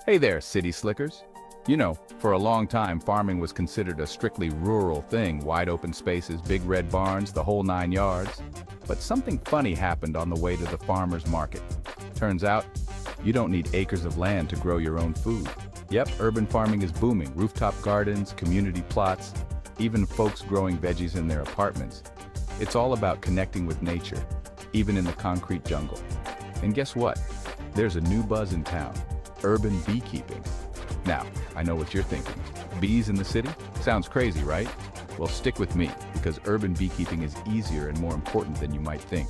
Hey there, city slickers. You know, for a long time, farming was considered a strictly rural thing, wide open spaces, big red barns, the whole 9 yards. But something funny happened on the way to the farmer's market. Turns out, you don't need acres of land to grow your own food. Yep, urban farming is booming. Rooftop gardens, community plots, even folks growing veggies in their apartments. It's all about connecting with nature, even in the concrete jungle. And guess what? There's a new buzz in town. Urban beekeeping. Now, I know what you're thinking. Bees in the city? Sounds crazy, right? Well, stick with me, because urban beekeeping is easier and more important than you might think.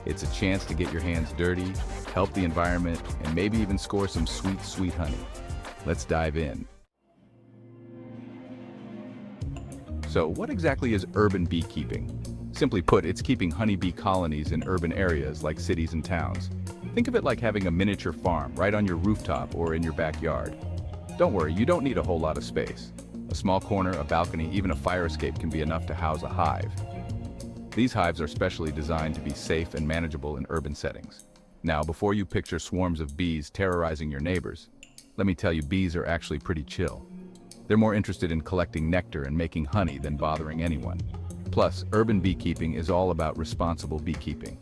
It's a chance to get your hands dirty, help the environment, and maybe even score some sweet, sweet honey. Let's dive in. So, what exactly is urban beekeeping? Simply put, it's keeping honeybee colonies in urban areas like cities and towns. Think of it like having a miniature farm right on your rooftop or in your backyard. Don't worry, you don't need a whole lot of space. A small corner, a balcony, even a fire escape can be enough to house a hive. These hives are specially designed to be safe and manageable in urban settings. Now, before you picture swarms of bees terrorizing your neighbors, let me tell you, bees are actually pretty chill. They're more interested in collecting nectar and making honey than bothering anyone. Plus, urban beekeeping is all about responsible beekeeping.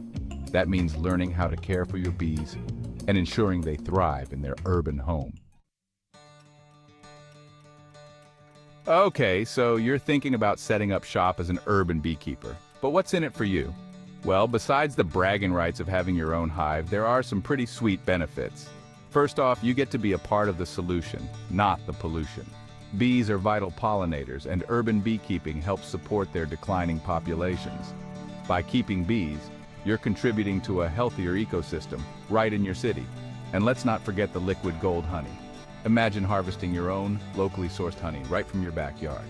That means learning how to care for your bees and ensuring they thrive in their urban home. Okay, so you're thinking about setting up shop as an urban beekeeper. But what's in it for you? Well, besides the bragging rights of having your own hive, there are some pretty sweet benefits. First off, you get to be a part of the solution, not the pollution. Bees are vital pollinators, and urban beekeeping helps support their declining populations. By keeping bees, you're contributing to a healthier ecosystem right in your city. And let's not forget the liquid gold honey. Imagine harvesting your own, locally sourced honey right from your backyard.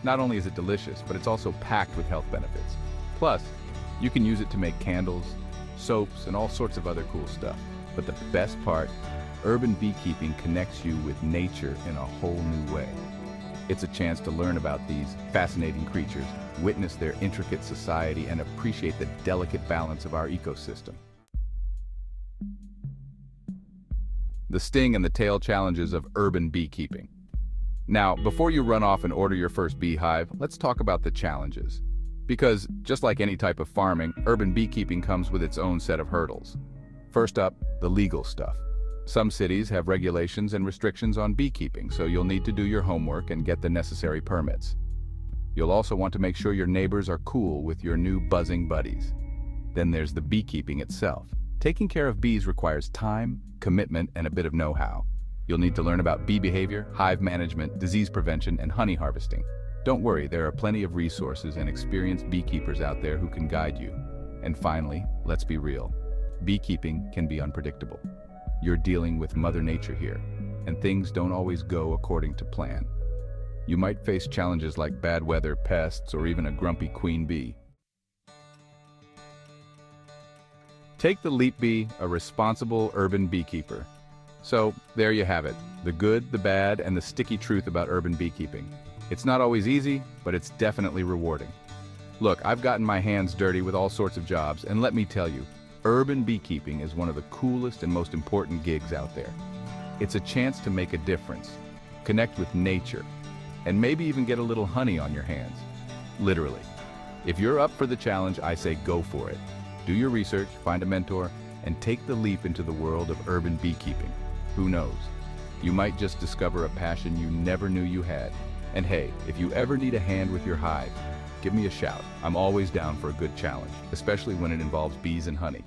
Not only is it delicious, but it's also packed with health benefits. Plus, you can use it to make candles, soaps, and all sorts of other cool stuff. But the best part, urban beekeeping connects you with nature in a whole new way. It's a chance to learn about these fascinating creatures, witness their intricate society, and appreciate the delicate balance of our ecosystem. The sting and the tail challenges of urban beekeeping. Now, before you run off and order your first beehive, let's talk about the challenges. Because, just like any type of farming, urban beekeeping comes with its own set of hurdles. First up, the legal stuff. Some cities have regulations and restrictions on beekeeping, so you'll need to do your homework and get the necessary permits. You'll also want to make sure your neighbors are cool with your new buzzing buddies. Then there's the beekeeping itself. Taking care of bees requires time, commitment, and a bit of know-how. You'll need to learn about bee behavior, hive management, disease prevention, and honey harvesting. Don't worry, there are plenty of resources and experienced beekeepers out there who can guide you. And finally, let's be real. Beekeeping can be unpredictable. You're dealing with Mother Nature here, and things don't always go according to plan. You might face challenges like bad weather, pests, or even a grumpy queen bee. Take the leap, be a responsible urban beekeeper. So, there you have it, the good, the bad, and the sticky truth about urban beekeeping. It's not always easy, but it's definitely rewarding. Look, I've gotten my hands dirty with all sorts of jobs, and let me tell you, urban beekeeping is one of the coolest and most important gigs out there. It's a chance to make a difference, connect with nature, and maybe even get a little honey on your hands. Literally. If you're up for the challenge, I say go for it. Do your research, find a mentor, and take the leap into the world of urban beekeeping. Who knows? You might just discover a passion you never knew you had. And hey, if you ever need a hand with your hive, give me a shout. I'm always down for a good challenge, especially when it involves bees and honey.